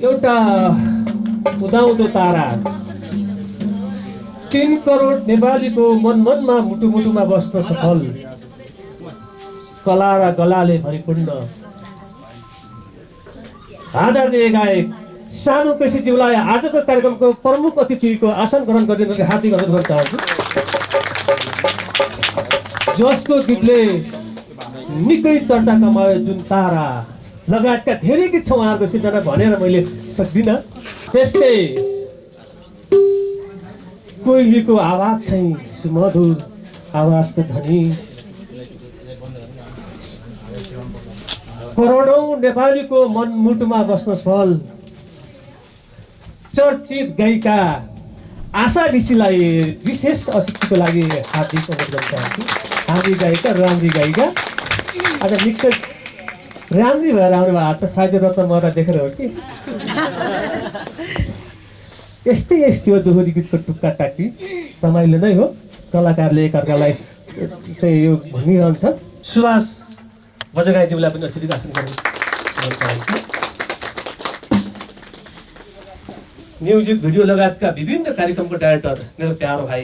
एउटा उदाउँदो तारा 3 करोड नेपालीको मनमनमा मुटुमुटुमा बस्न सफल कला र गलाले भरिपूर्ण आदरणीय गायक सानु केसीज्यूलाई आजको कार्यक्रमको प्रमुख अतिथिको आसन ग्रहण गरिदिनको हार्दिक अनुरोध गर्न चाहन्छु। जसको गीतले निकै चर्चा कमायो जुन तारा लगायतका धेरै गीत छ उहाँहरूको सिर्जना भनेर मैले सक्दिनँ। त्यस्तै कोइलीको आवाज चाहिँ सुमधुर आवाजको धनी करोडौं नेपालीको मनमुटुमा बस्न सफल चर्चित गायिका आशा ऋषिलाई विशेष अतिथिको लागि हार्दिक अनुरोध गर्न चाहन्छु। हाम्री गायिका राम्री गायिका आज निकै राम्री भएर आउनु भएको छ। सायद रत्न मरा देखेर हो कि यस्तै हो दोहोरी गीतको टुक्का टाक्की रमाइलो नै हो। कलाकारले एकअर्कालाई चाहिँ यो भनिरहन्छ। सुभाष बजगाईज्यूलाई पनि अतिथि आसन गर्नु चाहन्छु। म्युजिक भिडियो लगायतका विभिन्न कार्यक्रमको डाइरेक्टर मेरो प्यारो भाइ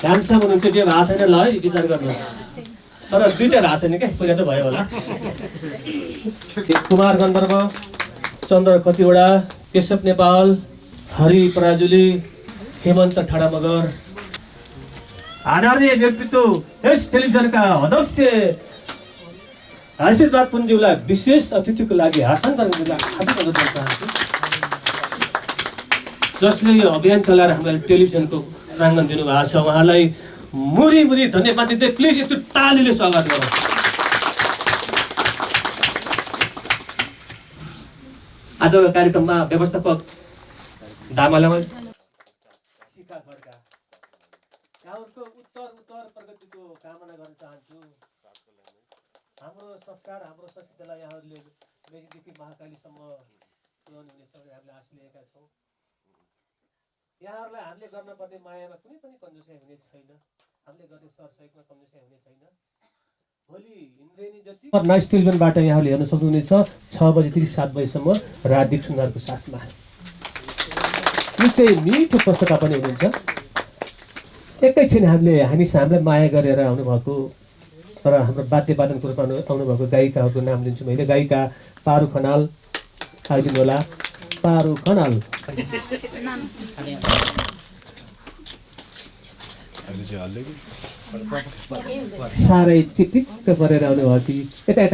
ह्यान्डसम हुनुहुन्छ के भएको छैन ल है विचार गर्नुहोस्। तर दुईटा भएको छैन क्या पहिला त भयो होला। कुमार गन्धर्व चन्द्र कतिवटा केशव नेपाल हरि पराजुली हेमन्त ठाडा मगर आदरणीय व्यक्तित्व यस टेलिभिजनका अध्यक्ष आशीर्वाद पुन्ज्यूलाई विशेष अतिथिको लागि आसन गर्नको लागि हार्दिक अनुरोध गर्न चाहन्छु। जसले यो अभियान चलाएर हामीलाई टेलिभिजनको प्राङ्गण दिनुभएको छ उहाँलाई मुरी धन्यवाद दिँदै प्लिज यस्तो तालीले स्वागत गरौँ। आजको कार्यक्रममा व्यवस्थापक दामालामा शिखा खड्का यहाँहरूको उत्तर प्रगतिको कामना गर्न चाहन्छु। हाम्रो संस्कार हाम्रो संस्कृतिलाई यहाँहरूले मेचीदेखि महाकालीसम्म पुर्याउनु हुनेछ हामीले आश लिएका छौँ। यहाँहरूलाई हामीले गर्न पर्ने मायामा कुनै पनि कन्जुसाइ हुने छैन। हामीले गर्ने सरसहयोगमा कन्जुसाइ हुने छैन। भोलि इन्द्रेणी जति नाइस टेलिभिजनबाट यहाँहरूले हेर्न सक्नुहुनेछ 6 बजेदेखि 7 बजेसम्म राजदीप सुनारको साथमा। निकै मिठो पुस्तक पनि हुनुहुन्छ। एकैछिन हामीलाई माया गरेर आउनुभएको र हाम्रो वाद्यवादनको रूपमा आउनुभएको गायिकाहरूको नाम लिन्छु मैले। गायिका पारु खनाल आइदिनु होला। पारु खनाल साह्रै चिटिक्क परेर आउनुभयो कि यता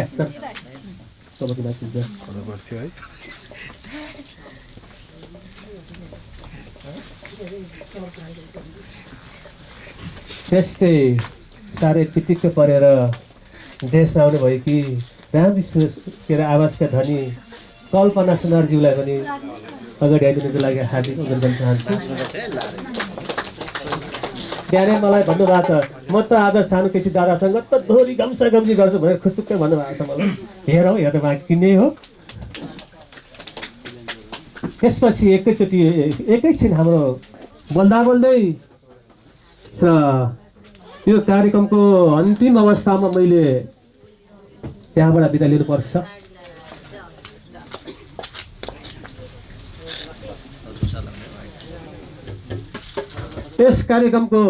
त्यस्तै साह्रै चिटिक्क परेर देशमा आउनुभयो कि राम्री के अरे आवाजका धनी कल्पना सुनारज्यूलाई पनि अगाडि आइदिनुको लागि हार्दिक अनुरोध गर्न चाहन्छु। बिहानै मलाई भन्नुभएको छ म त आज सानु केसी दादासँग त दोहोरी गम्सा गम्सी गर्छु भनेर खुसुक्कै भन्नुभएको छ मलाई। हेरौँ हेर्दा बाँकी किन्ने हो। त्यसपछि एकैछिन हाम्रो बोल्दै र यो कार्यक्रमको अन्तिम अवस्थामा मैले त्यहाँबाट बिदा लिनुपर्छ। यस कार्यक्रमको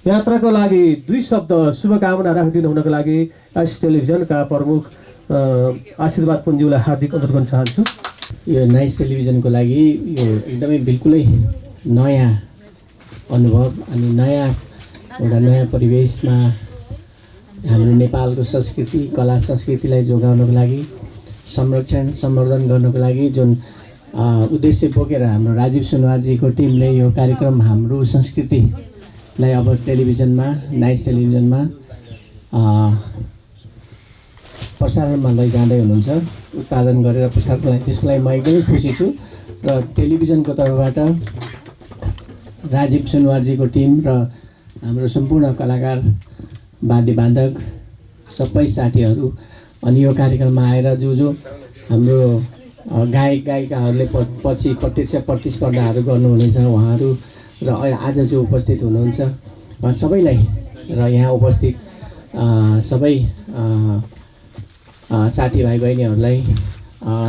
यात्राको लागि 2 शब्द शुभकामना राखिदिनु हुनको लागि यस टेलिभिजनका प्रमुख आशीर्वाद पुन्ज्यूलाई हार्दिक अनुरोध गर्न चाहन्छु। यो नाइस टेलिभिजनको लागि यो एकदमै बिल्कुलै नयाँ अनुभव अनि नयाँ परिवेशमा हाम्रो नेपालको संस्कृति कला संस्कृतिलाई जोगाउनको लागि संरक्षण सम्वर्धन गर्नको लागि जुन उद्देश्य बोकेर हाम्रो राजीव सुनवारजीको टिमले यो कार्यक्रम हाम्रो संस्कृतिलाई अब टेलिभिजनमा नाइस टेलिभिजनमा प्रसारणमा लैजाँदै हुनुहुन्छ। उत्पादन गरेर प्रसारणको लागि त्यसको लागि म एकदमै खुसी छु र टेलिभिजनको तर्फबाट राजीव सुनवारजीको टिम र हाम्रो सम्पूर्ण कलाकार वाद्यवादक सबै साथीहरू अनि यो कार्यक्रममा आएर जो हाम्रो गायक गायिकाहरूले पछि प्रत्यक्ष प्रतिस्पर्धाहरू गर्नुहुनेछ उहाँहरू र आज जो उपस्थित हुनुहुन्छ सबैलाई र यहाँ उपस्थित सबै साथीभाइ बहिनीहरूलाई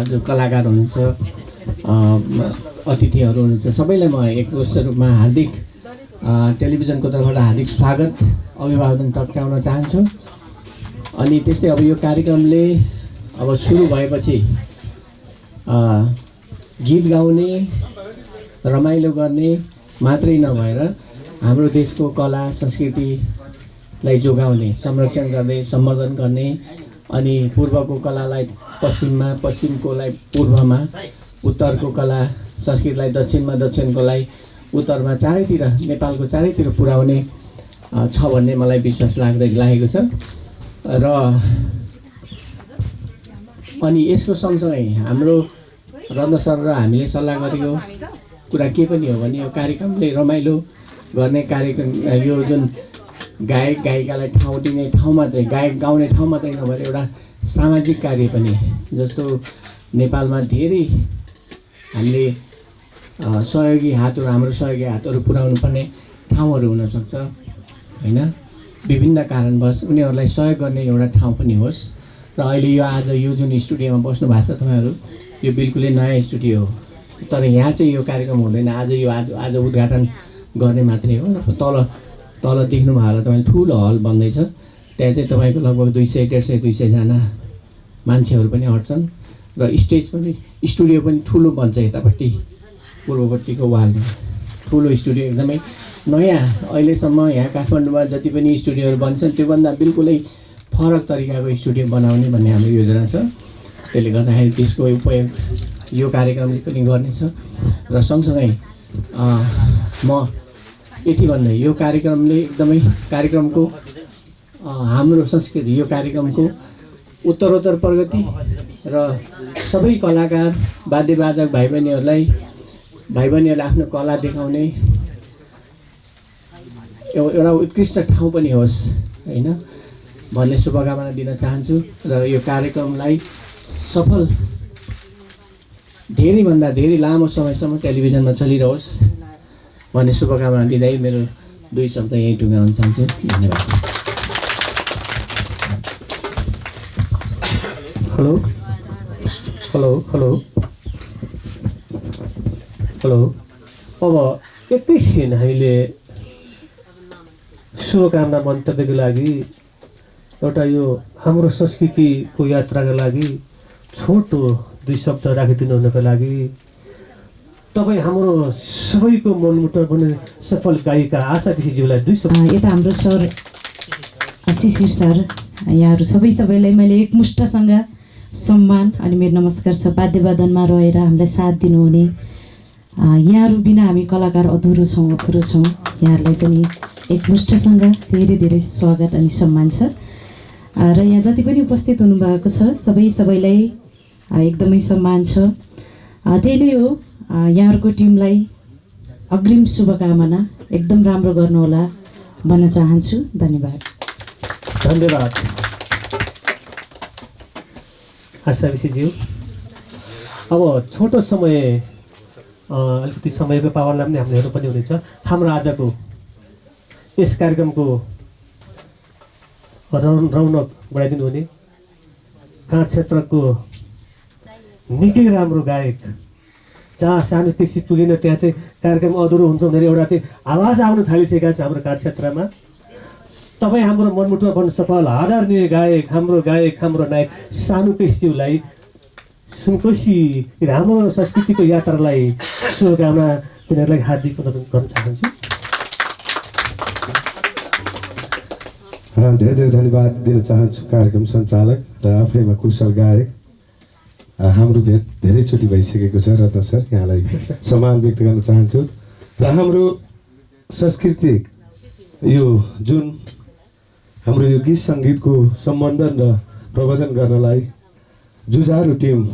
जो कलाकार हुनुहुन्छ अतिथिहरू हुनुहुन्छ सबैलाई म एकमुष्ट रूपमा हार्दिक टेलिभिजनको तर्फबाट हार्दिक स्वागत अभिवादन टक्राउन चाहन्छु। अनि त्यस्तै अब यो कार्यक्रमले अब सुरु भएपछि गीत गाउने रमाइलो गर्ने मात्रै नभएर हाम्रो देशको कला संस्कृतिलाई जोगाउने संरक्षण गर्ने सम्वर्धन गर्ने अनि पूर्वको कलालाई पश्चिममा पश्चिमकोलाई पूर्वमा उत्तरको कला संस्कृतिलाई दक्षिणमा दक्षिणकोलाई उत्तरमा चारैतिर नेपालको चारैतिर पुर्याउने छ भन्ने मलाई विश्वास लागेको छ। र अनि यसको सँगसँगै हाम्रो रत्न सर र हामीले सल्लाह गरेको कुरा के पनि हो भने यो कार्यक्रमले रमाइलो गर्ने कार्यक्रम यो जुन गायक गायिकालाई ठाउँ दिने ठाउँ मात्रै गायक गाउने ठाउँ मात्रै नभएर एउटा सामाजिक कार्य पनि जस्तो नेपालमा धेरै हामीले सहयोगी हातहरू हाम्रो सहयोगी हातहरू पुर्याउनु पर्ने ठाउँहरू हुनसक्छ होइन विभिन्न कारणवश उनीहरूलाई सहयोग गर्ने एउटा ठाउँ पनि होस्। र अहिले यो आज यो जुन स्टुडियोमा बस्नु भएको छ तपाईँहरू यो बिल्कुलै नयाँ स्टुडियो हो तर यहाँ चाहिँ यो कार्यक्रम हुँदैन आज उद्घाटन गर्ने मात्रै हो। तल देख्नु भयो होला तपाईँले ठुलो हल बन्दैछ त्यहाँ चाहिँ तपाईँको लगभग 200-150-200जना मान्छेहरू पनि अट्छन् र स्टेज पनि स्टुडियो पनि ठुलो बन्छ यतापट्टि पूर्वपट्टिको वालमा ठुलो स्टुडियो एकदमै नयाँ अहिलेसम्म यहाँ काठमाडौँमा जति पनि स्टुडियोहरू बन्छन् त्योभन्दा बिल्कुलै फरक तरिकाको स्टुडियो बनाउने भन्ने हाम्रो योजना छ। त्यसले गर्दाखेरि त्यसको उपयोग यो कार्यक्रमले पनि गर्नेछ र सँगसँगै म यति भन्दै यो कार्यक्रमले एकदमै कार्यक्रमको हाम्रो संस्कृति यो कार्यक्रमको उत्तरोत्तर प्रगति र सबै कलाकार वाद्यवादक भाइ बहिनीहरूले आफ्नो कला देखाउने एउटा उत्कृष्ट ठाउँ पनि होस् होइन भन्ने शुभकामना दिन चाहन्छु र यो कार्यक्रमलाई सफल धेरैभन्दा धेरै लामो समयसम्म टेलिभिजनमा चलिरहोस् भन्ने शुभकामना दिँदै मेरो 2 शब्द यही टुङ्गाउन चाहन्छु। धन्यवाद। हेलो हेलो हेलो हेलो अब एकैछिन हामीले शुभकामना मन्तव्यको लागि एउटा यो हाम्रो संस्कृतिको यात्राको लागि छोटो 2 शब्द राखिदिनु हुनको लागि तपाईँ हाम्रो सबैको मनमुटाव बन्ने सफल गायिका आशा केसीज्यूलाई 2 शब्द। यता हाम्रो सर शिशिर सर यहाँहरू सबैलाई मैले एकमुष्टसँग सम्मान अनि मेरो नमस्कार छ। वाद्यवादनमा रहेर हामीलाई साथ दिनुहुने यहाँहरू बिना हामी कलाकार अधुरो छौँ यहाँहरूलाई पनि एकमुष्टसँग धेरै धेरै स्वागत अनि सम्मान छ। र यहाँ जति पनि उपस्थित हुनुभएको छ सबैलाई एकदमै सम्मान छ। त्यही नै हो यहाँहरूको टिमलाई अग्रिम शुभकामना एकदम राम्रो गर्नुहोला भन्न चाहन्छु। धन्यवाद। धन्यवाद आशा केसीज्यू। अब छोटो समय अलिकति समयको पावरलाई पनि हामीले हेर्नु पनि हुनेछ। हाम्रो आजको यस कार्यक्रमको रौनक बढाइदिनु हुने काँड क्षेत्रको निकै राम्रो गायक जहाँ सानो कृषि पुगेन त्यहाँ चाहिँ कार्यक्रम अधुरो हुन्छ भनेर एउटा चाहिँ आवाज आउन थालिसकेका छ हाम्रो काँड क्षेत्रमा। तपाईँ हाम्रो मनमुटुमा बन्न सफल आदरणीय गायक हाम्रो नायक सानो कृषिज्यूलाई सुनकोशी हाम्रो संस्कृतिको यात्रालाई शुभकामना तिनीहरूलाई हार्दिक अभिनन्दन गर्न चाहन्छु। धेरै धेरै धन्यवाद दिन चाहन्छु कार्यक्रम सञ्चालक र आफैमा कुशल गायक। हाम्रो भेट धेरैचोटि भइसकेको छ रत्न सर यहाँलाई सम्मान व्यक्त गर्न चाहन्छु। र हाम्रो सांस्कृतिक यो जुन हाम्रो यो गीत सङ्गीतको सम्बन्धन र प्रबन्धन गर्नलाई जुझारु टिमलाई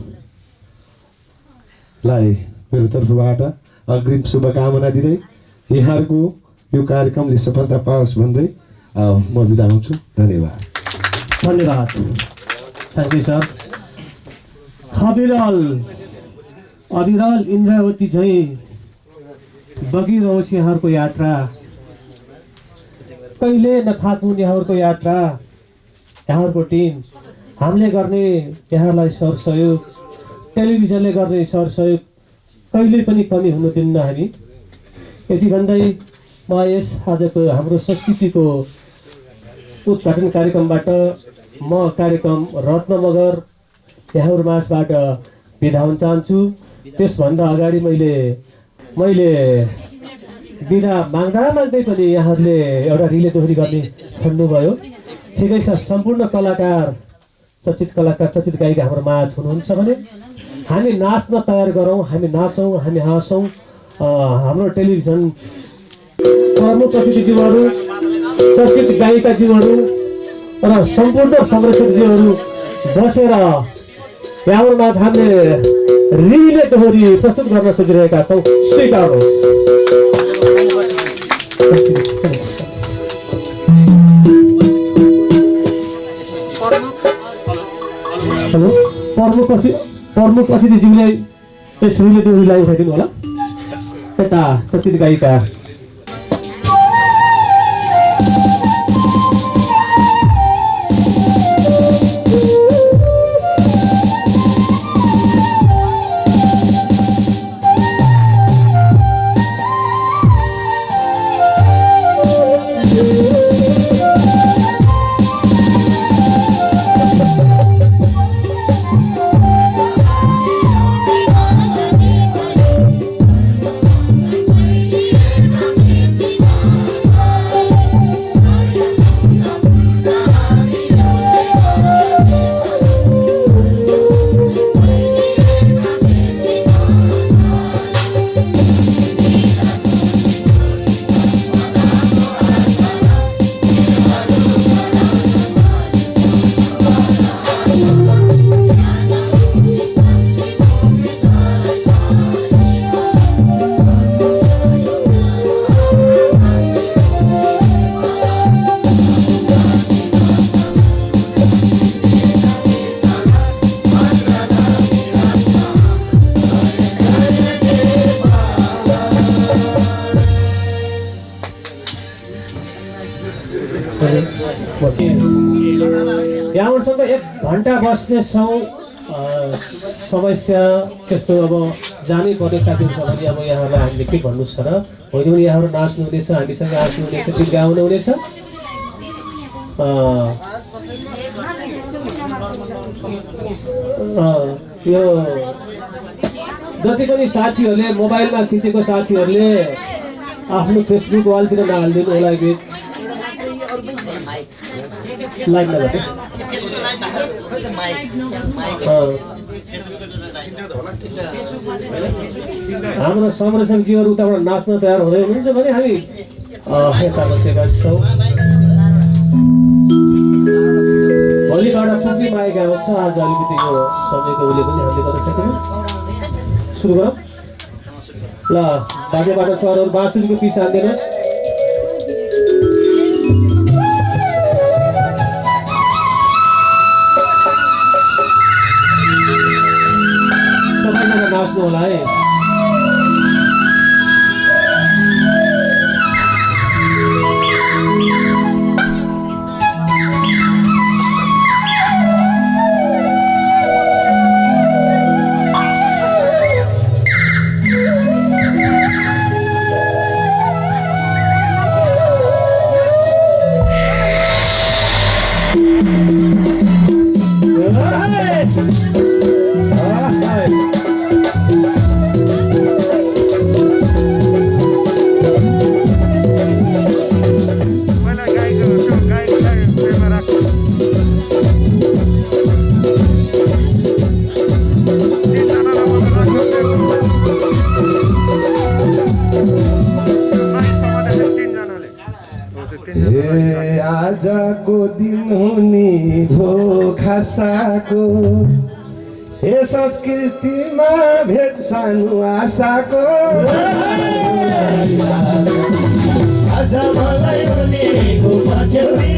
मेरो तर्फबाट अग्रिम शुभकामना दिँदै यहाँहरूको यो कार्यक्रमले सफलता पाओस् भन्दै म बिदा हुन्छु। धन्यवाद। धन्यवाद थ्याङ्क यू सर। अविरल इन्द्रावती झैँ बगिरहोस् यहाँहरूको यात्रा, कहिले नथाकुन् यहाँहरूको यात्रा। यहाँहरूको टिम हामीले गर्ने यहाँलाई सरसहयोग, टेलिभिजनले गर्ने सरसहयोग कहिले पनि कमी हुनु दिन्न हामी। यति भन्दै म यस आजको हाम्रो संस्कृतिको उद्घाटन कार्यक्रमबाट म कार्यक्रम रत्न मगर यहाँहरू माझबाट बिदा हुन चाहन्छु। त्यसभन्दा अगाडि मैले बिदा माग्दै पनि यहाँहरूले एउटा रिले दोहोरी गर्ने भन्नुभयो। ठिकै छ, सम्पूर्ण कलाकार, चर्चित गायिका हाम्रो माझ हुनुहुन्छ भने हामी नाच्न तयार गरौँ, हामी नाचौँ, हामी हाँसौँ। हाम्रो टेलिभिजन प्रमुख अतिथिज्यूहरू, चर्चित गायिकाज्यूहरू र सम्पूर्ण संरक्षकज्यूहरू बसेर यहाँहरूमा हामीले रिले दोहोरी प्रस्तुत गर्न खोजिरहेका छौँ, स्वीकार्नुहोस्। हेलो, प्रमुख अतिथिज्यूले यस रिले दोहोरीलाई उठाइदिनु होला। यता चर्चित गायिका यहाँहरूसँग 1 घन्टा बस्नेछौँ। समस्या त्यस्तो अब जानै पर्ने साथीहरू छ भने अब यहाँहरूलाई हामीले के भन्नु छ र, होइन भने यहाँहरू नाच्नु हुनेछ, हामीसँग हाँस्नु हुनेछ, गीत गाउनु हुनेछ। यो जति पनि साथीहरूले मोबाइलमा खिचेको साथीहरूले आफ्नो फेसबुक वालतिर नहालिदिनु होला। गीत लाइभ नगर्नु। हाम्रो संरक्षकजीहरू उताबाट नाच्न तयार हुँदै हुनुहुन्छ भने हामी यता बसेका छौँ। भोलिबाट पुग्ने माइक आउँछ। आज अलिकति यो समयको उसले पनि हामीले गर्न सकेनौँ। सुरु गरौँ ल। बाजेबाट चरहरू बाँसुरीको पिस हालिदिनुहोस्। सबैजना नाच्नु होला है। आजको दिन हुने भो खासाको, हे संस्कृतिमा भेट सानो आशाको। आज मलाई हुने पछ्यौरी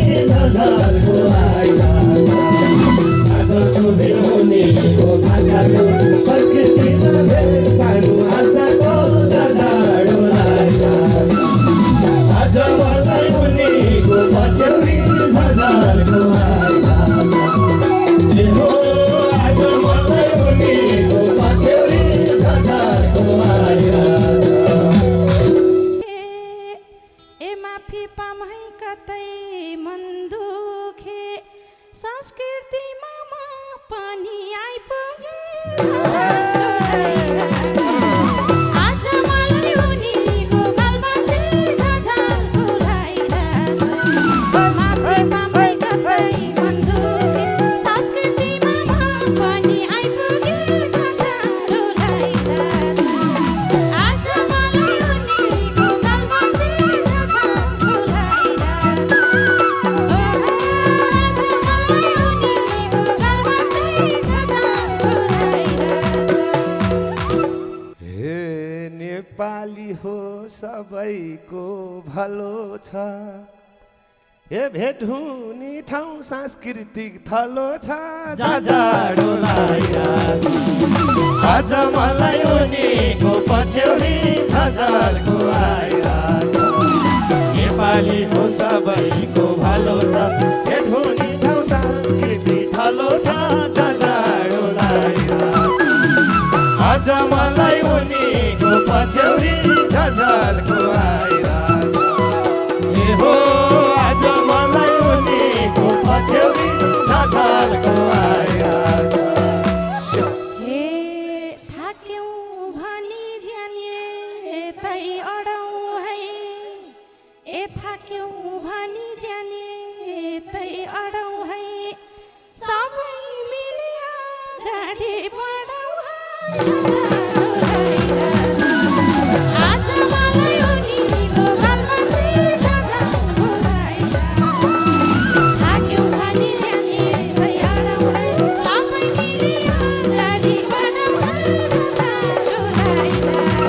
झझलको आइराछ आजको दिन हुनेको भाषाको संस्कृतिमा भेट सानो आशाको झझाडो आइराछ आज मलाई हुनेको पछ्यौरी झझलको आइराछ ए हो आज मलाई हुनेको पछ्यौरी झझलको आइराछ माफी पामै कतै मन दुखे संस्कृतिमा म पनि आइपुगे आज मलाई उनीको गालबाटै झझल्को लागिरहेछ माफी पामै कतै मन दुखे संस्कृतिमा म पनि आइपुगे झझल्को लागिरहेछ आज मलाई उनीको गालबाटै झझल्को लागिरहेछ हे नेपाली हो सबैको भलो छ हे भेट हुने ठाउँ सांस्कृतिक थलो छ झझाडो लागिरहेछ आज मलाई उनीको पछ्यौरी झझल्को आइरहेछ नेपाली हो सबैको भलो छ भेट हुने ठाउँ सांस्कृतिक थलो छ झझाडो लागिरहेछ आज मलाई उनीको पछ्यौरी झझल्को आइरहेछ ए हो आज मलाई उनीको पछ्यौरी झझल्को आइरहेछ हे थाक्यौँ भनी ज्याने तै अडौँ है ए थाक्यौँ भनी ज्याने तै अडौँ है सबै मिली अगाडि बढौँ आज मलाई उनीको गालबाटै झझल्को लागिरहेछ थाक्यौँ भनी ज्याने तै अडौँ है सबै मिली अगाडि बढौँ झझल्को लागिरहेछ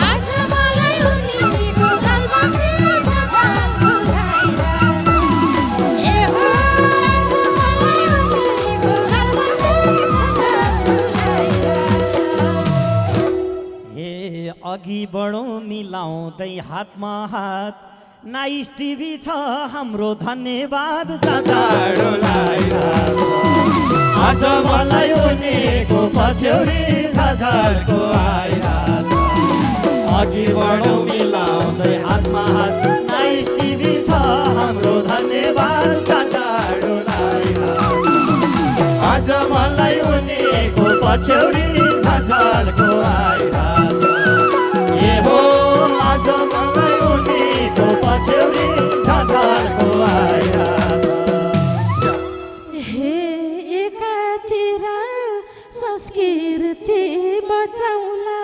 आज मलाई उनीको गालबाटै झझल्को लागिरहेछ ए हो आज मलाई उनीको गालबाटै झझल्को लागिरहेछ हे अघि बढौँ मिलाउँदै हातमा हात नाइस टिभी छ हाम्रो धन्यवाद झझाडो लागिरहेछ आज मलाई उनीको पछ्यौरी झझल्को आइरहेछ अघि बढौँ मिलाउँदै हातमा हात नाइस टिभी छ हाम्रो धन्यवाद झझाडो लागिरहेछ आज मलाई उनीको पछ्यौरी झझल्को आइरहेछ ए हो आज मलाई उनीको पछ्यौरी झझल्को आइरहेछ हे एकातिर संस्कृति बचाउला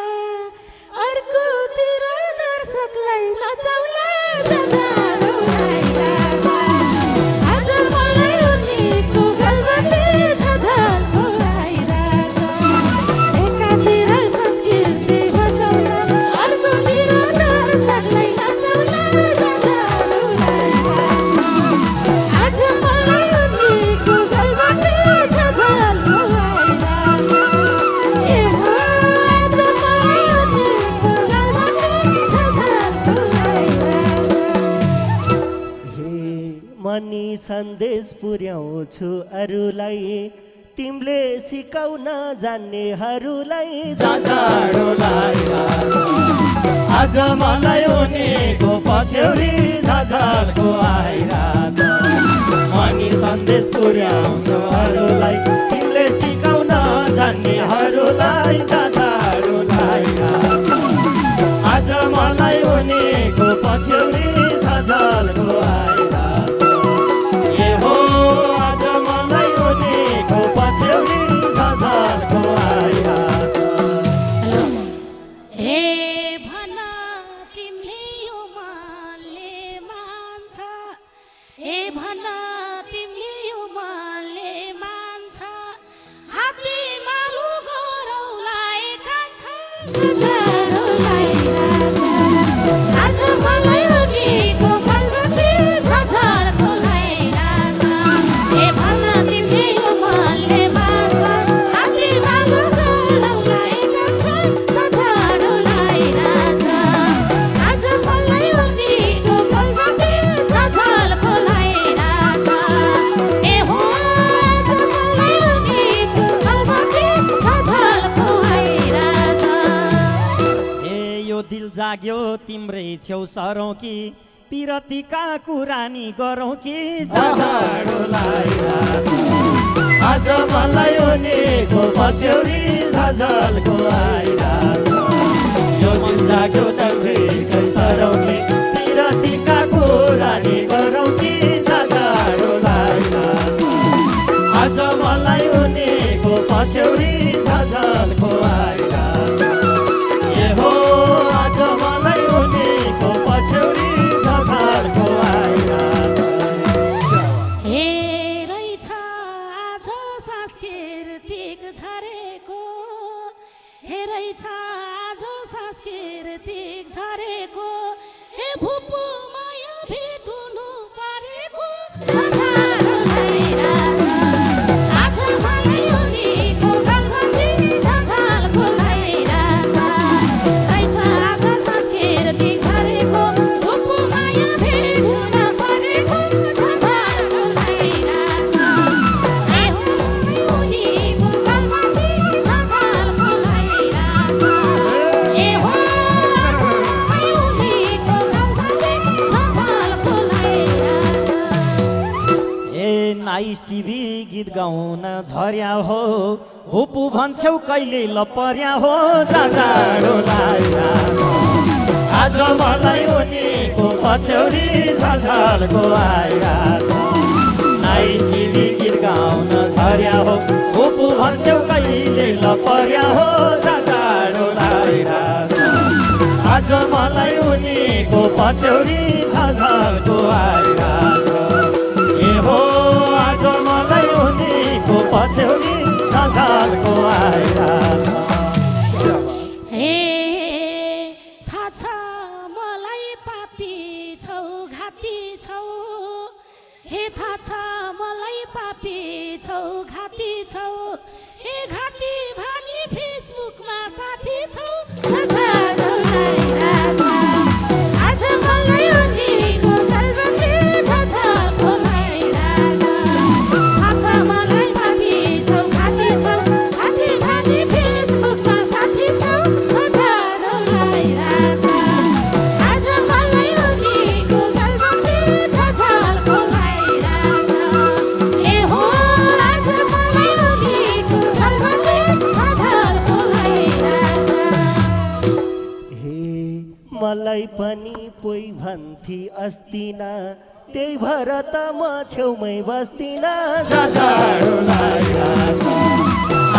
अर्कोतिर दर्शकलाई नचाउला झझल्को लागिरहेछ आज मलाई उनीको गालबाटै झझल्को लागिरहेछ एकातिर संस्कृति बचाउला अर्कोतिर दर्शकलाई नचाउला झझल्को लागिरहेछ आज मलाई उनीको गालबाटै झझल्को लागिरहेछ ए हो आज मलाई उनीको गालबाटै झझल्को लागिरहेछ हे मनी सन्देश पुर्याउँछु अरूलाई तिमीले सिकाउन जान्नेहरूलाई झझाडो लागिरहेछ आज मलाई उनीको पछ्यौरी झझल्को आइरहेछ अनि सन्देश पुर्याउँछु अरूलाई तिमीले सिकाउन जान्नेहरूलाई झझाडो लागिरहेछ आज मलाई उनीको पछ्यौरी झझल्को आइरहेछ ए हो आज मलाई उनीको पछ्यौरी झझल्को आइरहेछ हे भन तिमीले यो मनले मान्छ हे भन तिमीले यो मनले मान्छ हात्ती मालु गरौलाई खान्छ झझल्को लागिरहेछ आज मलाई उनीको गालबाटै झझल्को लागिरहेछ लाग्यो तिम्रै छेउ सरौँ कि पिरतीका कुरानी गरौँ कि जाडो लागिरहेछ आज मलाई उनीको पछ्यौरी झझल्को आइरहेछ यो मन जाग्यो नजिकै सरौँ कि पिरतीका कुरानी गरौँ कि जाडो लागिरहेछ आज मलाई उनीको पछ्यौरी झझल्को आइरहेछ ए हो आज मलाई उनीको पछ्यौरी झझल्को आइरहेछ हे रहेछ आज सांस्कृतिक झरेको हे रहेछ आज सांस्कृतिक झरेको हे भुपु माया भेट्नु परेको आज मलाई उनीको गलबन्दी झझल्को लागिरहेछ रहेछ आज सांस्कृतिक झरेको भुपु माया भेट्नु परेको झझल्को लागिरहेछ ए उनीको गलबन्दी झझल्को लागिरहेछ ए हो उनीको गलबन्दी झझल्को लागिरहेछ ए नाइस टिभी गीत गाउन झर्या हो भुपु भन्छौ कहिले लपर्या हो जाडो लागिरहेछ आज मलाई उनीको पछ्यौरी झझल्को आइरहेछ नाइस टिभी गीत गाउन झर्या हो भुपु भन्छौ कहिले लपर्या हो जाडो लागिरहेछ आज मलाई उनीको पछ्यौरी झझल्को आइरहेछ ए हो आज मलाई उनीको पछ्यौरी झझल्को आइरहेछ हे थाहा छ मलाई पापी छौ घाती छौ हे थाहा छ मलाई पापी छौ घाती छौ हे घाती भानी फेसबुकमा साथी छौ झझल्को लागिरहेछ आज मलाई उनीको गलबन्दी झझल्को लागिरहेछ थाहा छ मलाई पापी छौ घाती छौ घाती भानी फेसबुकमा साथी छौ झझल्को लागिरहेछ आज मलाई उनीको गलबन्दी झझल्को लागिरहेछ ए हो आज मलाई उनीको गलबन्दी झझल्को लागिरहेछ हे मलाई पनि पोइ भन्थी अस्तिना त्यही भएर त म छेउमै बस्दिनँ जाडो लागिरहेछ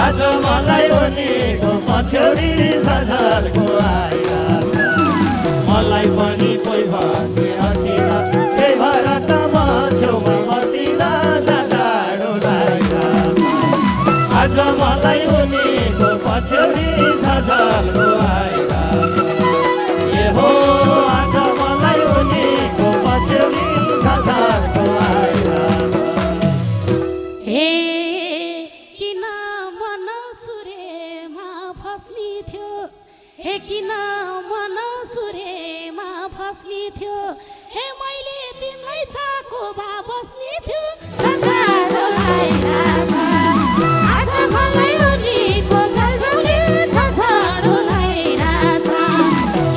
आज मलाई उनीको पछ्यौरी झझल्को आइरहेछ मलाई पनि पोइ भन्थी अस्तिना त्यही भएर त म छेउमै बस्दिनँ जाडो लागिरहेछ आज मलाई उनीको पछ्यौरी झझल्को आइरहेछ ए हो आज मलाई उनीको पछ्यौरी झझल्को आइरहेछ हे किन मन सुरेमा फस्नी थियो हे किन मन सुरेमा फस्नी थियो हे मैले तिमीलाई साकोबा बस्नी थियो झझल्को लागिरहेछ आज मलाई उनीको गलबन्दी झझल्को लागिरहेछ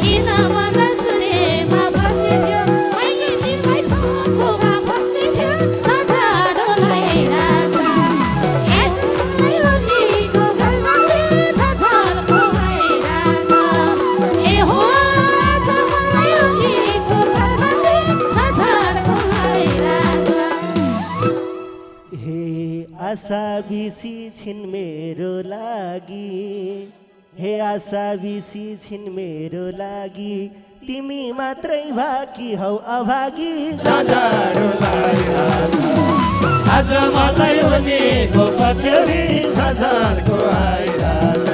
किन मन सुरेमा बस्नी थियो मैले तिमीलाई साकोबा बस्नी थियो झझल्को लागिरहेछ आज मलाई उनीको गलबन्दी झझल्को लागिरहेछ ए हो आज मलाई उनीको गलबन्दी झझल्को लागिरहेछ हे आशा बिसी छिन् मेरो लागि हे आशा बिसी छिन् मेरो लागि तिमी मात्रै बाँकी हौ अभागी जाडो लागिरहेछ आज मलाई उनीको पछ्यौरी झझल्को आइरहेछ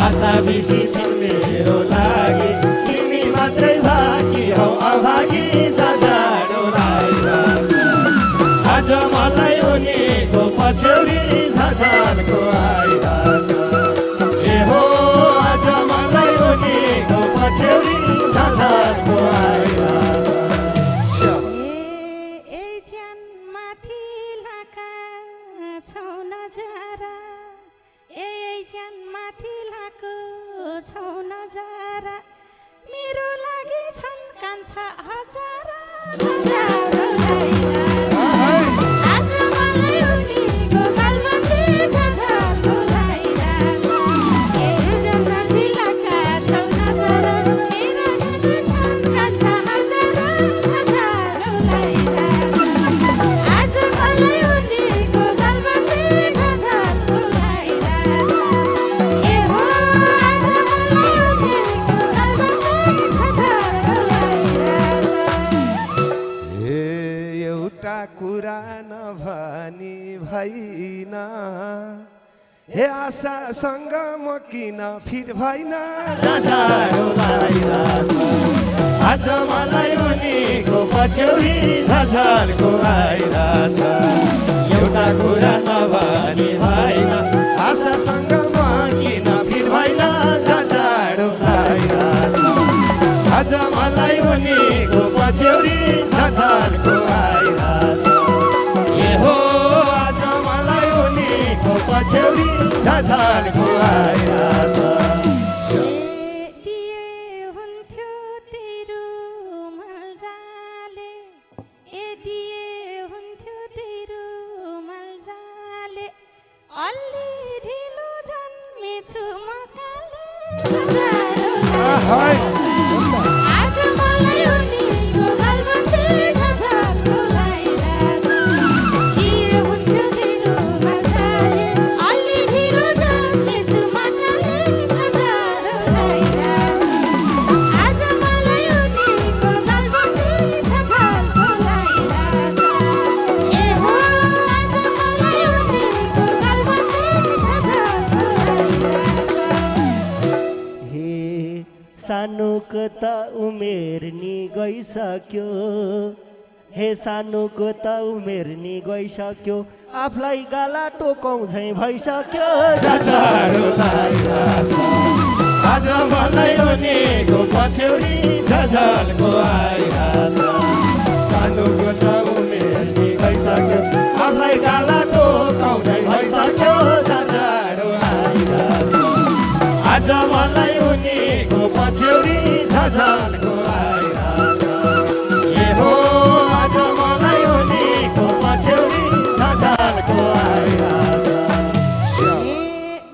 आशा बिसी छिन् मेरो लागि तिमी मात्रै बाँकी हौ अभागी जाडो लागिरहेछ आज मलाई उनीको पछ्यौरी झझल्को आइरहेछ ए हो आज मलाई उनीको पछ्यौरी झझल्को आइरहेछ ए ज्यान माथि लाका छौ नजारा ए ज्यान माथि लाको छौ नजारा मेरो आज मलाई उनीको गालबन्दी झझल्को लागिरहेछ ए जम्रा दिलका छौ नजर मेरा साथी छन् कान्छा हजारौँ लागिरहेछ आज मलाई उनीको गालबन्दी झझल्को लागिरहेछ ए हो आज मलाई उनीको गालबन्दी झझल्को लागिरहेछ ए एउटा कुरा नभनी भइन हे आशासँग म किन फिट भइन झझारो लागिरहेछ आज मलाई उनीको पछ्यौरी झझल्को आइरहेछ एउटा कुरा नभनी भएन आशासँग म किन फिट भइन झझाडो लागिरहेछ आज मलाई उनीको पछ्यौरी झझल्को आइरहेछ ए हो आज मलाई उनीको पछ्यौरी झझल्को आइरहेछ दिए हुन्थ्यो तेरो मजाले दिए हुन्थ्यो तेरो मजाले अलि ढिलो जन्मेछु म काले आज मलाई उनीको गालबन्दी झझल्को लागिरहेछ दिए हुन्थ्यो तेरो मजाले अलि ढिलो जन्मेछु म काले आज मलाई उनीको गालबन्दी झझल्को लागिरहेछ ए हो आज मलाई उनीको गालबन्दी झझल्को लागिरहेछ हे सानोको त उमेर नि गइसक्यो हे सानोको त उमेर नि गइसक्यो आफूलाई गाला टोकाउ झै भइसक्यो झझाडो लागिरहेछ आज मलाई उनीको पछ्यौरी झझल्को आइरहेछ सानोको त उमेर नि गइसक्यो आफूलाई गाला टोकाउँदै भइसक्यो झझाडो आइरहेछ आज मलाई उनीको पछ्यौरी झझल्को आइरहेछ ए हो आज मलाई उनीको पछ्यौरी झझल्को आइरहेछ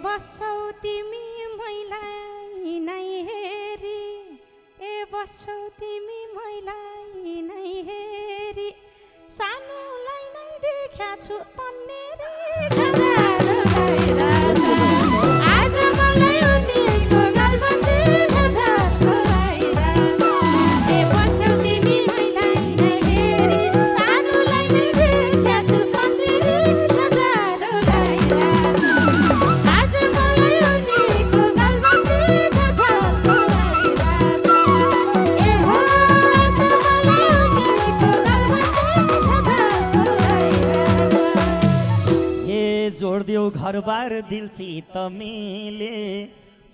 बस्छौ तिमी मैलाई नै हेरी बस्छौ तिमी मैलाई नै हेरी सानोलाई नै देख्या छु तन्नेरी झझारो लागिरहेछ आज मलाई उनीको गालबन्दी झझल्को लागिरहेछ ए बस्छौ तिमी मैलाई नै हेरी सानोलाई नै देख्या छु तन्नेरी झझारो लागिरहेछ आज मलाई उनीको गालबन्दी झझल्को लागिरहेछ ए हो आज मलाई उनीको गालबन्दी झझल्को लागिरहेछ हे जोडिदेऊ घरबार दिलसित मिले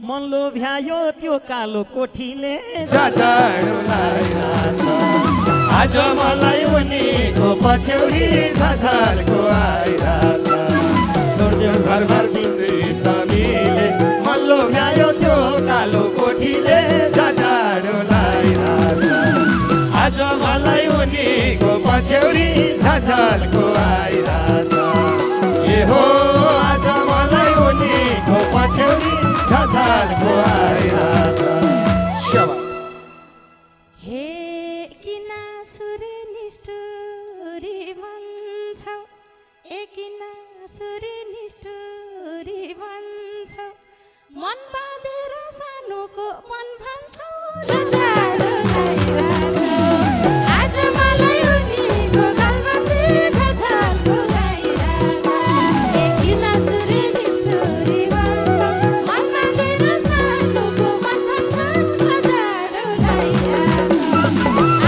मन लोभ्यायो त्यो कालो कोठीले झझाडो लागिरहेछ आज मलाई उनीको पछ्यौरी झझल्को आइरहेछ जोडिदेऊ घरबार दिलसित मिले मन लोभ्यायो त्यो कालो कोठीले झझाडो लागिरहेछ आज मलाई उनीको पछ्यौरी झझल्को आइरहेछ ए हो आज मलाई उनीको पछ्यौरी झझल्को आइरहेछ हे किन सुरे निष्ठुरी भन्छौ किन सुरे निष्ठुरी भन्छौ मन बाँधेर सानोको मन भन्छौ झझारो लागिरहेछ आज मलाई उनीको गालबन्दी झझल्को लागिरहेछ किन सुरे निष्ठुरी भन्छौ मन बाँधेर सानोको मन भन्छौ झझारो लागिरहेछ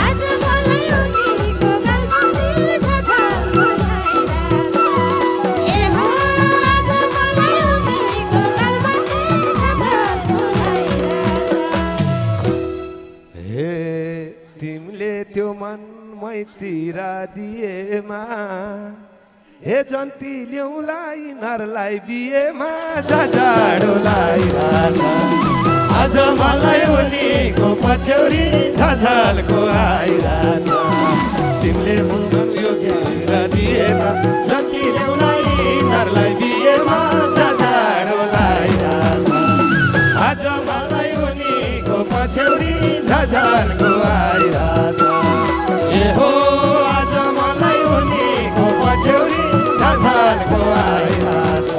आज मलाई उनीको गालबन्दी झझल्को लागिरहेछ ए हो आज मलाई उनीको गालबन्दी झझल्को लागिरहेछ हे तिमीले त्यो मन मैतिर दिएमा हे जन्ती ल्याउलाई नरलाई बिहेमा झझाडो लागिरहेछ आज मलाई उनीको पछ्यौरी झझल्को आइरहेछ तिमीले मुखम यो घेर दिएन जति ल्याउलाई घरलाई बिहेमा जाडो लागिरहेछ आज मलाई उनीको पछ्यौरी झझल्को आइरहेछ ए हो आज मलाई उनीको पछ्यौरी झझल्को आइरहेछ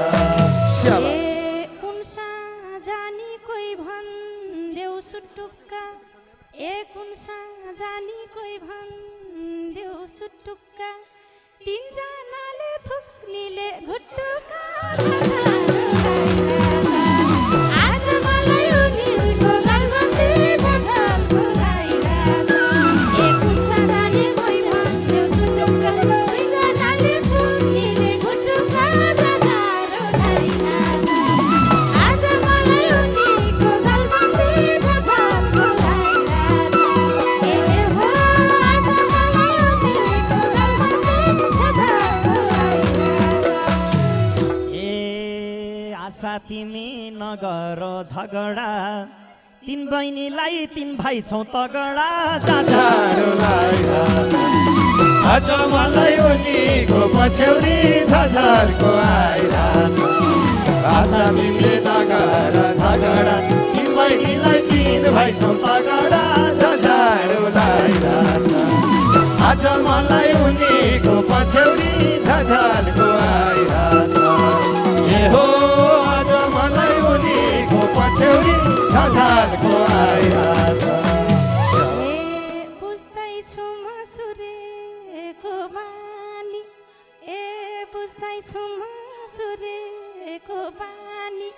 जानी कोही भन्देऊ सुटुक्का तीनजनाले थुक्नीले घुटुक्का आज मलाई उनीको गालबन्दी झझल्को लागिरहेछ एक हुन्छ जानी कोही भन्देऊ सुटुक्का तीनजनाले थुक्नीले घुटुक्का झझारो लागिरहेछ आज मलाई उनीको गालबन्दी झझल्को तिमी नगर झगडा तीन बहिनीलाई तीन भाइ छौ तगडा जाडो लागिरहेछ आज मलाई उनीको पछ्यौरी झझल्को आइरहेछ आशा तिमीले नगर झगडा तीन बहिनीलाई तीन भाइ छौ तगडा जाडो लागिरहेछ आज मलाई उनीको पछ्यौरी झझल्को आइरहेछ ए हो आज मलाई उनीको पछ्यौरी झझल्को आइरहेछ बुझ्दैछु मसुरेको बानी बुझ्दैछु मसुरेको बानी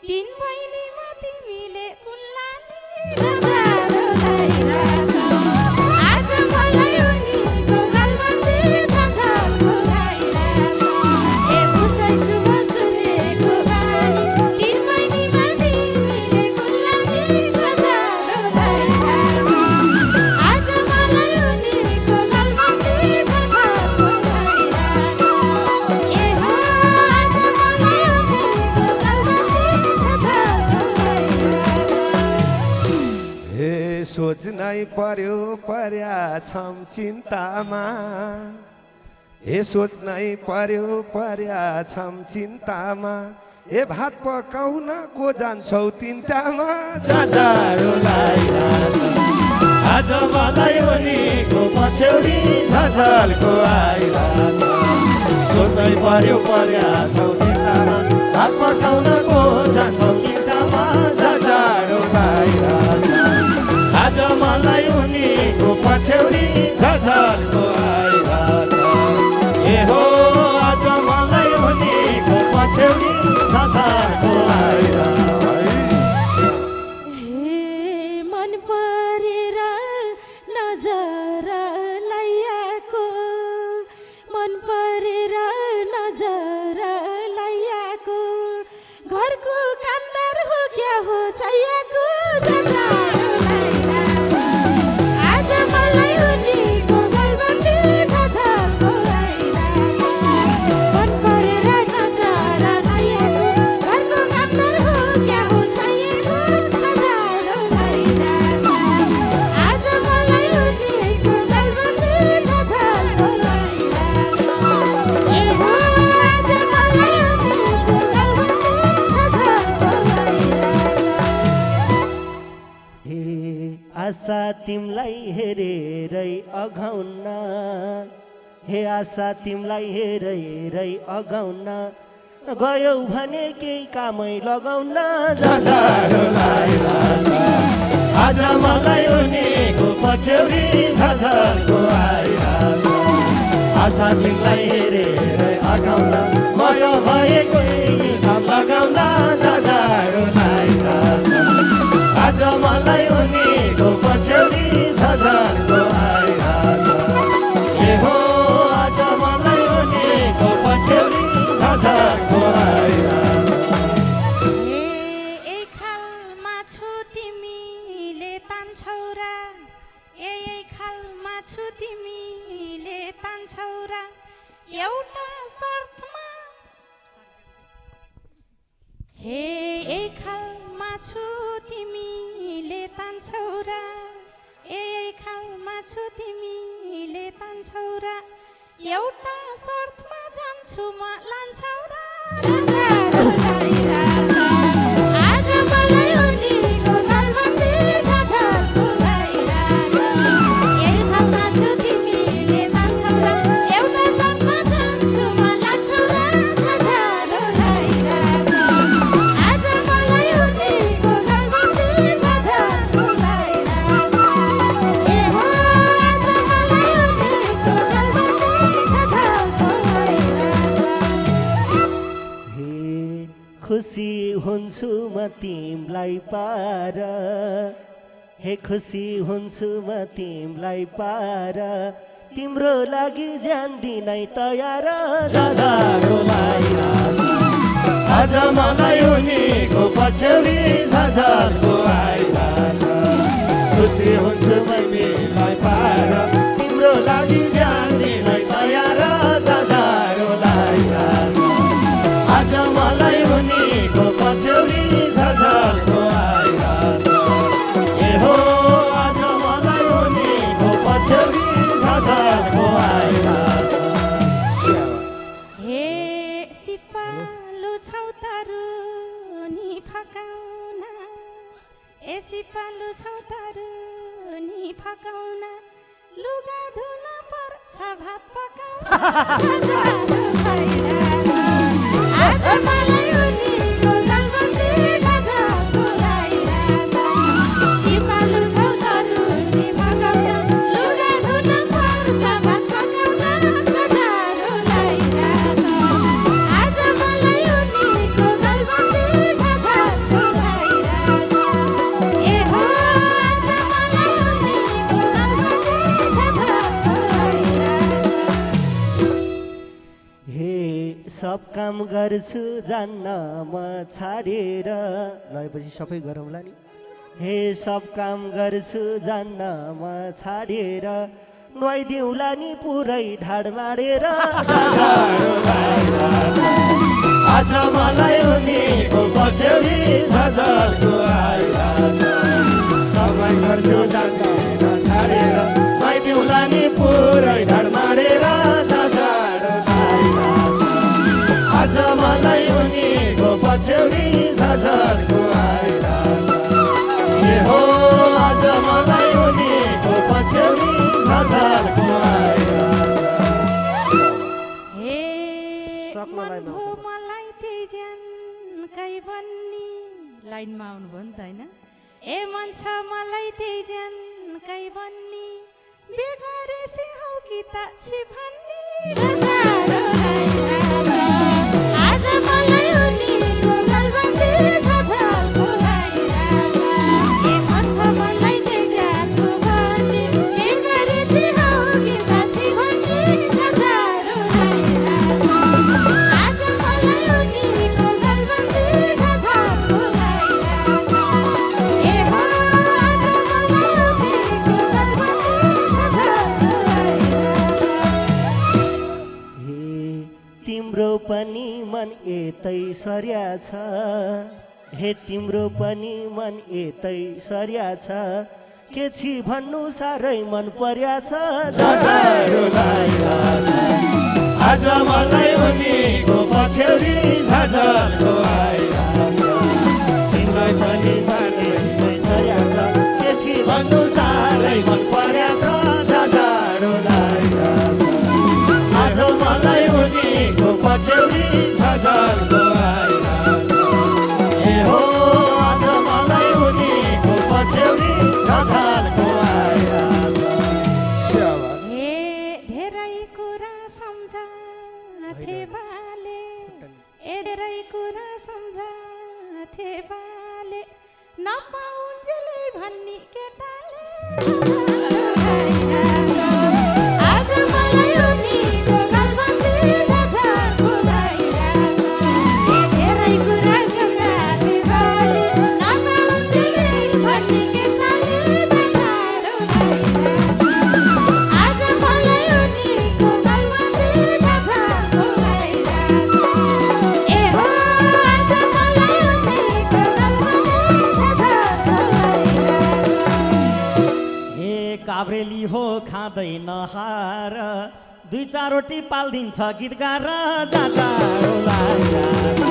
तीन बहिनीमा तिमीले उनलाई झझारो लागिरहेछ आज मलाई उनीको गालबन्दी झझल्को लागिरहेछ बुझ्दैछु मसुरेको बानी तीन बहिनीमा तिमीले उनलाई झझारो लागिरहेछ आज मलाई उनीको गालबन्दी झझल्को लागिरहेछ ए हो आज मलाई उनीको गालबन्दी झझल्को लागिरहेछ हे सोच्नै पर्यो पर्या छम चिन्तामा हे सोच्नै पर्यो पर्या छम चिन्तामा ए भात पकाउन को जान्छौ तिनटामा जाडो लागिरहेछ आज मलाई उनीको पछ्यौरी झझल्को आइरहेछ सोच्नै पर्यो पर्या छौ चिन्तामा भात पकाउन को जान्छौ तिनटामा जाडो लागिरहेछ आज मलाई उनीको पछ्यौरी झझल्को आइरहेछ ए हो आज मलाई उनीको पछ्यौरी झझल्को आइरहेछ मन परेर नजर लाइएको मन परेर नजर लाइएको घरको कामदार हो क्या हो चाहिएको आज मलाई उनीको गालबन्दी झझल्को लागिरहेछ मन परेर नजर लाइएको घरको कामदार हो क्या हो चाहिएको झझारो लागिरहेछ आज मलाई उनीको गालबन्दी झझल्को लागिरहेछ ए हो आज मलाई उनीको गालबन्दी झझल्को लागिरहेछ हे आशा तिमलाई हेरेरै अघाउन हे आशा तिमलाई हेरेरै अघाउन गयौ भने केही कामै लगाउन जाडो लागिरहेछ आज मलाई उनीको पछ्यौरी झझल्को आइरहेछ आशा तिमीलाई हेरेरै अघाउन गयो भए कोही काम लगाउन जाडो लागिरहेछ आज मलाई उनीको पछ्यौरी झझल्को आइरहेछ ए हो आज मलाई उनीको पछ्यौरी झझल्को आइरहेछ एक खालमा छु तिमीले तान्छौ र एक खालमा छु तिमीले तान्छौ र एउटा शर्तमा हे एक खालमा छु तिमीले तान्छौ र यही खालमा छु तिमीले तान्छौ र एउटा शर्तमा जान्छु म लान्छौ र आज मलाई उनीको गलबन्दी झझल्को गाइरहेको यही खालमा छु तिमीले तान्छौ र एउटा शर्तमा जान्छु म लान्छौ र झझल्को गाइरहेको आज मलाई उनीको गलबन्दी झझल्को गाइरहेको ए हो आज मलाई उनीको गलबन्दी झझल्को गाइरहेको हे खुसी हुन्छु म तिमलाई पार हे खुसी हुन्छु म तिमलाई पार तिम्रो लागि ज्यान दिनै तयार झझल्को आइराछ आज मलाई उनीको पछ्यौरी झझल्को आइराछ खुसी हुन्छु म तिमीलाई पार तिम्रो लागि ज्यान दिनै तयार झझल्को आइराछ आज मलाई उनीको पछ्यौरी झझल्को आइराछ ए हो आज मलाई उनीको पछ्यौरी झझल्को आइराछ हे सिपालु छौ तरुनी फकाउन ए सिपालु छौ तरुनी फकाउन लुगा धुन पर्छ भात पकाउन आज मलाई उनीको गलबन्दी झझल्को गाइरहेछ सिपालु छौ तरुनी फकाउन लुगा धुन पर्छ भात पकाउन झझल्को गाइरहेछ आज मलाई उनीको गलबन्दी झझल्को गाइरहेछ ए हो आज मलाई उनीको गलबन्दी झझल्को गाइरहेछ हे सब काम गर्छु जान्न म छाडेर लएपछि सबै गरौँला नि हे सब काम गर्छु जान्न म छाडेर नुहाइदिउँला नि पुरै ढाड माडेर आज मलाई उनीको पछ्यौरी झझल्को आइराछ सबै गर्छु जान्न छाडेर नुहाइदिउँला नि पुरै ढाड माडेर झझल्को आइराछ आज मलाई उनीको पछ्यौरी झझल्को आइराछ ए हो आज मलाई उनीको पछ्यौरी झझल्को आइराछ हे मन भो मलाई त्यजन कै बन्नी लाइनमा आउनुभयो नि त होइन ए मन छ मलाई त्यजन कै बन्नी बेगरेसी हौ कि त छि भन्नी झझल्को गाइरहेछ आज मलाई उनीको गलबन्दी झझल्को गाइरहेछ ए मन छ मलाई त्यजन बन्नी बेगरेसी हौ कि त छि भन्नी झझल्को गाइरहेछ आज मलाई उनीको गलबन्दी झझल्को गाइरहेछ ए हो आज मलाई उनीको गलबन्दी झझल्को गाइरहेछ हे तिम्रो पनि मन यतै सर्या छ हे तिम्रो पनि मन यतै सर्या छ के छि भन्नु साह्रै मन पर्या छ झझल्को आइराछ आज मलाई उनीको पछ्यौरी झझल्को आइराछ तिमीलाई पनि साह्रै सर्या छ के छि भन्नु साह्रै मन पर्या छ झझल्को आइराछ आज मलाई उनीको पछ्यौरी झझल्को आइराछ ए हो आज मलाई उनीको पछ्यौरी झझल्को आइराछ हे धेरै कुरा सम्झाथे बाले ए धेरै कुरा सम्झाथे बाले नपाउन्जेलै भन्ने केटाले आज मलाई उनीको गलबन्दी झझल्को गाइरहेछ ए धेरै कुरा सम्झाथे बाले नपाउन्जेलै भन्ने केटाले झझल्को गाइरहेछ आज मलाई उनीको गलबन्दी झझल्को गाइरहेछ ए हो आज मलाई उनीको गलबन्दी झपाएर 2-4 रोटी पाल्दिन्छ गीत गाएर जाँदारो लागिरहेछ।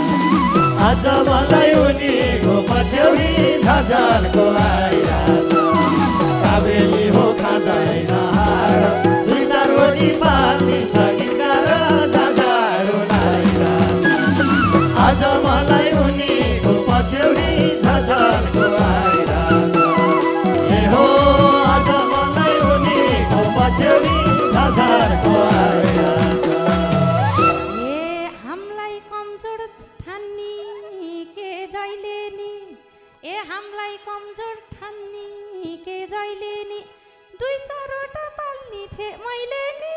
आज मलाई उनीको पछ्यौरी झझल्को आइरहेछ। काबेली हो खाँदैन हार 2-4 रोटी पाल्दिन्छ गीत गाएर जाँदारो लागिरहेछ। आज मलाई उनीको पछ्यौरी झझल्को आइरहेछ। ए हो आज मलाई उनीको पछ्यौरी झझल्को आइरहेछ। ए हामीलाई कमजोर ठान्नी के जहिले नि ए हामीलाई कमजोर ठान्नी के जहिले नि 2-4 वटा पाल्ने थिए मैले नि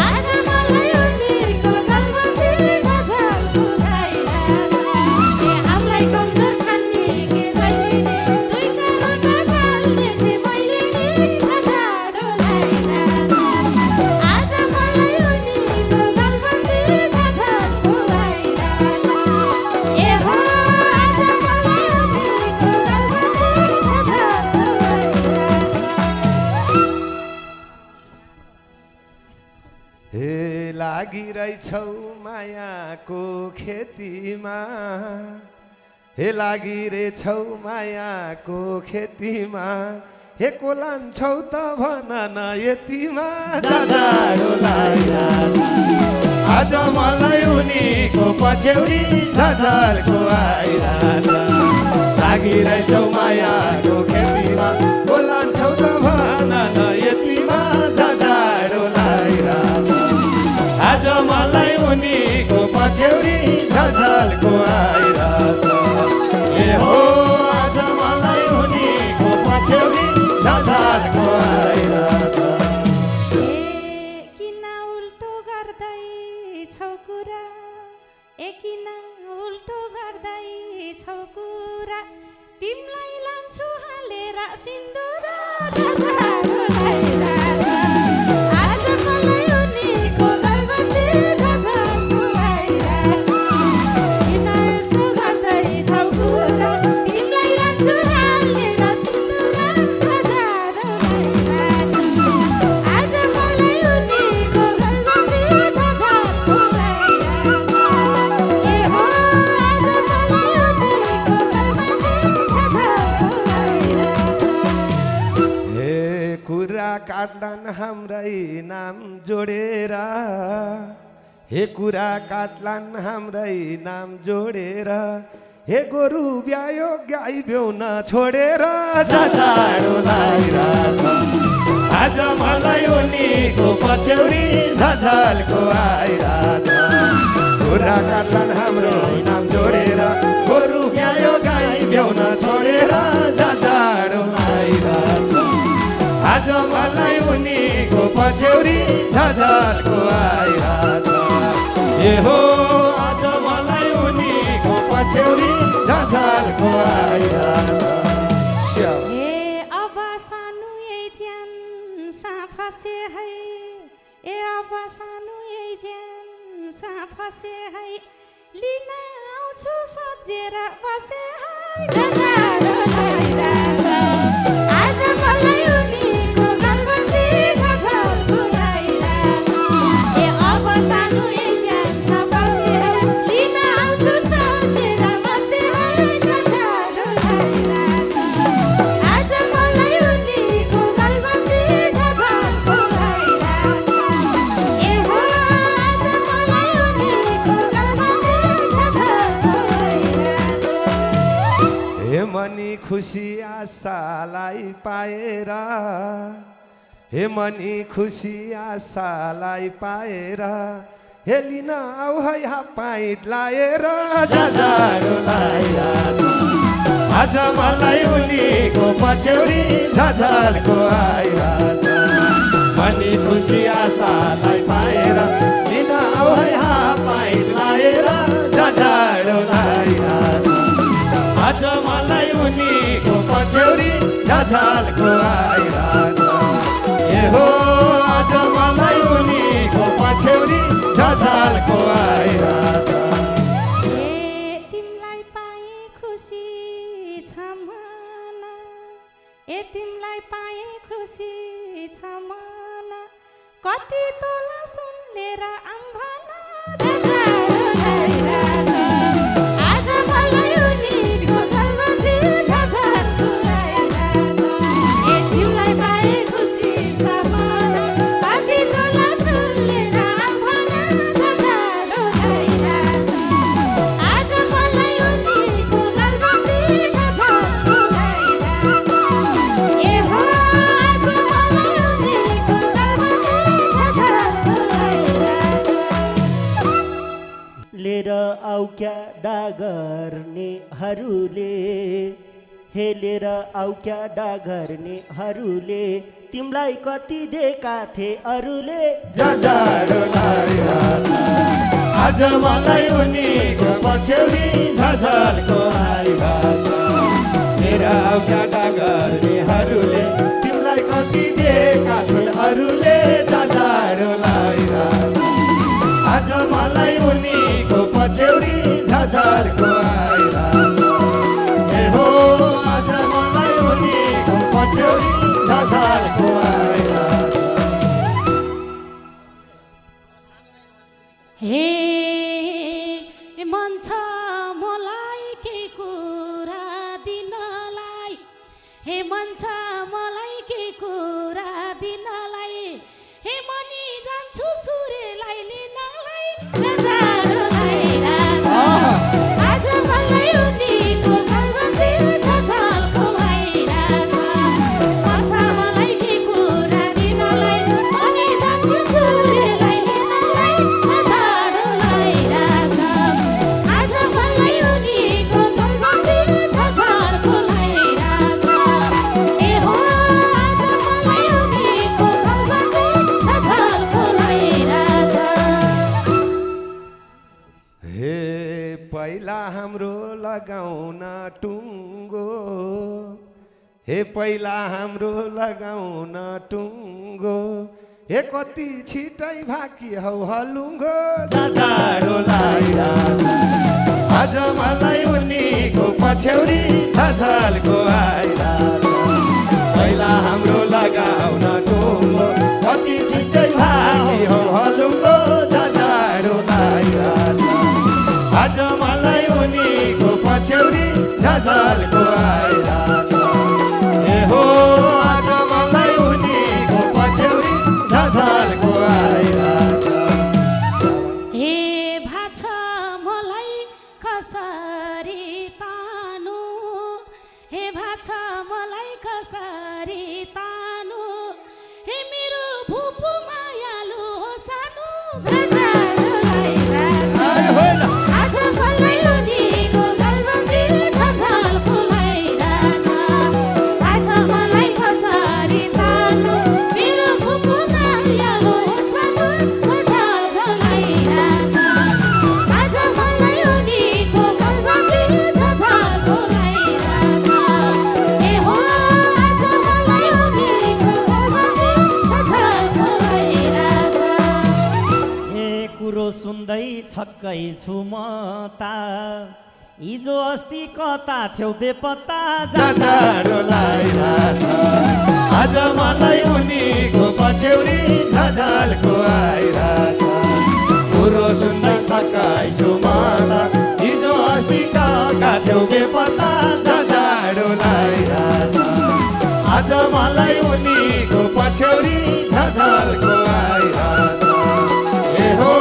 आज मलाई उनीको गलबन्दी झझल्को आइरहेछ। ए हामीलाई कमजोर ठान्नी के जहिले नि 2-4 वटा पाल्ने थिए मैले नि झझल्को आइरहेछ। आज मलाई उनीको गलबन्दी झझल्को आइरहेछ। ए हो आज मलाई उनीको गलबन्दी झझल्को आइरहेछ। हे लागिरहेछौ मायाको खेतीमा। हे लागिरहेछौ मायाको खेतीमा। हे को लान्छौ त भन न यतिमा जाँदारो लागिरहेछ। आज मलाई उनीको पछ्यौरी झझल्को आइरहेछ। लागिरहेछौ मायाको खेतीमा। को लान्छौ त भन न यतिमा जाँदारो लागिरहेछ। आज मलाई उनीको पछ्यौरी झझल्को आइरहेछ। ए हो आज मलाई उनीको पछ्यौरी झझल्को आइरहेछ। ए किन उल्टो गर्दैछौ कुरा ए किन उल्टो गर्दैछौ कुरा तिमीलाई लान्छु हालेर सिन्दुर झझल्को आइरहेछ। आज मलाई उनीको गलबन्दी झझल्को आइरहेछ। किन उल्टो गर्दैछौ कुरा तिमीलाई लान्छु हालेर सिन्दुर झझल्को आइरहेछ। आज मलाई उनीको गलबन्दी झझल्को आइरहेछ। ए हो आज मलाई उनीको गलबन्दी झझल्को आइरहेछ। हे कुरा काट्लान् हाम्रै नाम जोडेर। हे कुरा काट्लान् हाम्रै नाम जोडेर। हे गोरु ब्यायो गाई ब्याउन छोडेर झझल्को लागिरहेछ। आज मलाई उनीको पछ्यौरी झझल्को आइरहेछ। कुरा काट्लान् हाम्रो नाम जोडेर। गोरु ब्यायो गाई ब्याउन छोडेर झझल्को आइरहेछ। आज मलाई उनीको पछ्यौरी झझल्को आइरहेछ। ए हो आज मलाई उनीको पछ्यौरी झझल्को आइरहेछ। ए अब सानो यही ज्यान साफासे है ए अब सानो यही ज्यान साफासे है लिन आउँछु सजेर बसे है झझल्को आइरहेछ। आज मलाई उनीको गलबन्दी झझल्को आइरहेछ। ए अब सानो यही ज्यान साफासे है लिन आउँछु सजेर बसे है झझल्को आइरहेछ। आज मलाई उनीको गलबन्दी झझल्को आइरहेछ। ए हो आज मलाई उनीको गलबन्दी झझल्को आइरहेछ। हे मनी खुसी आशालाई पाएर। हे मनी खुसी आशालाई पाएर। हे लिन आऊ है हापाइट लाएर झझल्को लागिरहेछ। आज मलाई उनीको पछ्यौरी झझल्को आइरहेछ। मनी खुसी आशालाई पाएर। लिन आऊ है हापाइट लाएर झझल्को लागिरहेछ। आज मलाई उनीको पछ्यौरी झझल्को आइरहेछ। ए हो आज मलाई उनीको पछ्यौरी झझल्को आइरहेछ। ए तिमीलाई पाए खुसी छ मन ए तिमीलाई पाए खुसी छ मन कति तोला सुनेर आम्भना झझारो लागिरहेछ आज मलाई उनीको गल्ती झझारो लागिरहेछ ए तिमीलाई पाए खुसी छ मन कति तोला सुनेर आम्भना झझारो लागिरहेछ आज मलाई उनीको गल्ती झझारो लागिरहेछ ए हो आज मलाई उनीको गल्ती झझारो लागिरहेछ लिएर आऊ क्या डागर्नेहरूले हे लिएर आऊ क्या डागर्नेहरूले तिमीलाई कति दिएका थिए अरूले झझारो लागिरहेछ आज मलाई उनीको पछ्यौरी झझल्को आइरहेछ मेरा आउका डागर्नेहरूले तिमीलाई कति दिएका छन् अरूले झझारो लागिरहेछ आज मलाई उनीको पछ्यौरी झझल्को आइरहेछ ए हो आज मलाई उनीको पछ्यौरी झझल्को आइरहेछ हे मन छ मलाई के कुरा दिनलाई हे मन छ मलाई के कुरा दिनलाई हे मनी जान्छु सूर्यलाई लिनलाई झझारो लागिरहेछ आज मलाई उनीको गल्ती झझल्को लागिरहेछ मन छ मलाई के कुरा दिनलाई मनी जान्छु सूर्यलाई लिनलाई झझारो लागिरहेछ आज मलाई उनीको गल्ती झझल्को लागिरहेछ ए हो आज मलाई उनीको गल्ती झझल्को लागिरहेछ हे पहिला हाम्रो लगाउन टुङ्गो हे पहिला हाम्रो लगाउन टुङ्गो हे कति छिटै भाकी हौ हलुङ्गो झझारो लागिरहेछ आज मलाई उनीको पछ्यौरी झझल्को आइरहेछ पहिला हाम्रो लगाउन टुङ्गो कति छिटै भाकी हौ हलुङ्गो झझारो लागिरहेछ आज मलाई उनीको पछ्यौरी झझल्को आइरहेछ ए हो आज मलाई उनीको पछ्यौरी झझल्को आइरहेछ हे भाछ मलाई कसरी तानु हे भाछ मलाई कसरी तानु हे मेरो भुपु मायालु हो सानो झझारो लागिरहेछ आज मलाई उनीको गल्ती झझल्को लागिरहेछ आज मलाई कसरी तानु मेरो भुपु मायालु हो सानो झझारो लागिरहेछ आज मलाई उनीको गल्ती झझल्को लागिरहेछ ए हो आज मलाई उनीको गल्ती झझल्को लागिरहेछ हे कुरो सुन्दै छक्कै छु म ता हिजो अस्ति कता थियौ बेपत्ता झझारो लागिरहेछ आज मलाई उनीको पछ्यौरी झझल्को आइरहेछ कुरो सुन्दै छक्कै छु म त हिजो अस्ति कहाँ थियौ बेपत्ता झझारो लागिरहेछ आज मलाई उनीको पछ्यौरी झझल्को आइरहेछ ए हो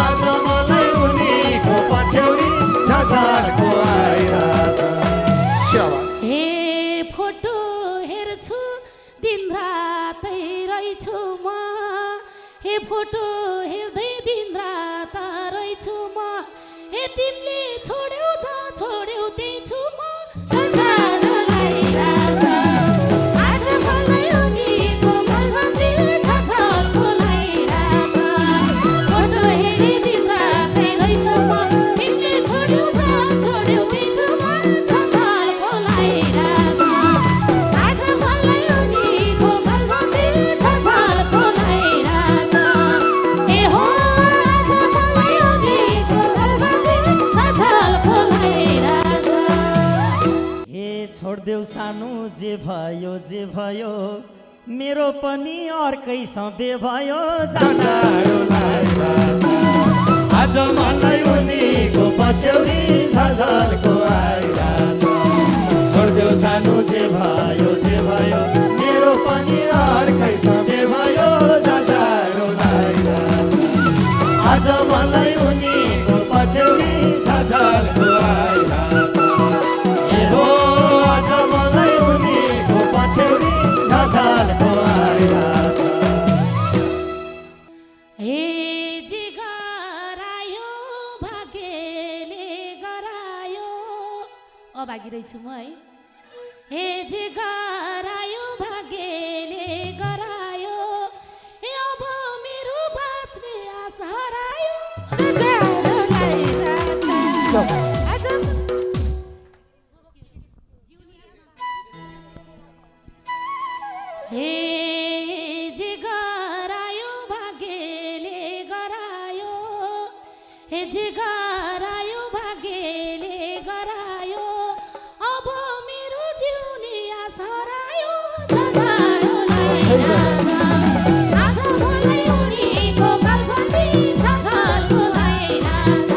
आज मलाई उनीको पछ्यौरी झझल्को आइरहेछ हे फोटो हेर्छु दिन रातै रहेछु म हे फोटो हेर्दै दिन रात रहेछु म हे तिमीले छोड्यौ जहाँ छोड्यौ त्यही छु म झझारो लागिरहेछ आज मलाई उनीको गल्ती झझल्को लागिरहेछ फोटो हेर्दै दिन रातै रहेछु म तिमीले छोड्यौ जहाँ छोड्यौ त्यही छु म झझल्को लागिरहेछ आज मलाई उनीको गल्ती झझल्को लागिरहेछ ए हो आज मलाई उनीको गल्ती झझल्को मेरो पनि अर्कैसँगै भयो जाँडारोलाई राछ आज मलाई उनीको पछ्यौरी झझल्को आइराछ छोड्देऊ सानो जे भयो मेरो पनि अर्कैसँगै भयो जाँडारोलाई राछ आज मलाई उनीको पछ्यौरी झझल्को आइराछ ए हो आज मलाई उनीको पछ्यौरी झझल्को आइराछ हे जे गरायो भाग्यले गरायो अभागी रहेछु म है हे जे गरायो भाग्यले गरायो हे अब मेरो बाँच्ने आश हरायो जाँडारोलाई राछ हे जे गरायो भाग्यले गरायो हे जे गरायो भाग्यले गरायो अब मेरो जिउने आश हरायो जाँडारोलाई राछ आज मलाई उनीको गलबन्दी झझल्को आइराछ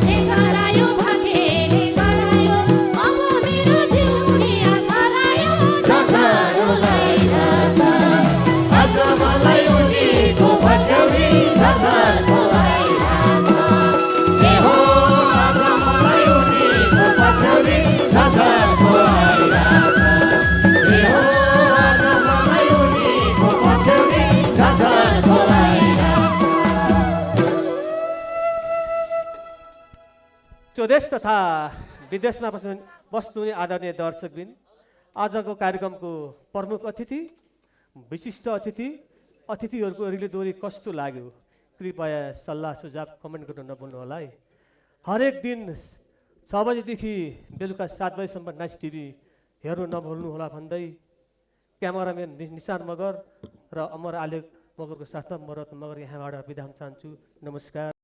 जे गरायो भाग्यले गरायो अब मेरो जिउने आश हरायो जाँडारोलाई राछ आज मलाई उनीको पछ्यौरी झझल्को आइराछ ए हो आज मलाई उनीको पछ्यौरी झझल्को आइराछ ए हो आज मलाई उनीको पछ्यौरी झझल्को आइराछ स्वदेश तथा विदेशमा बस्नुहुने आदरणीय दर्शकबिन आजको कार्यक्रमको प्रमुख अतिथि विशिष्ट अतिथिहरूको रिलेदोरी कस्तो लाग्यो कृपया सल्लाह सुझाव कमेन्ट गर्न नभुल्नु होला है हरेक दिन 6 बजेदेखि बेलुका 7 बजेसम्म नाइस टिभी हेर्नु नभुल्नुहोला भन्दै क्यामेराम्यान निशान मगर र अमर आलेख मगरको साथमा म रत्न मगर यहाँबाट बिदा हुन चाहन्छु नमस्कार।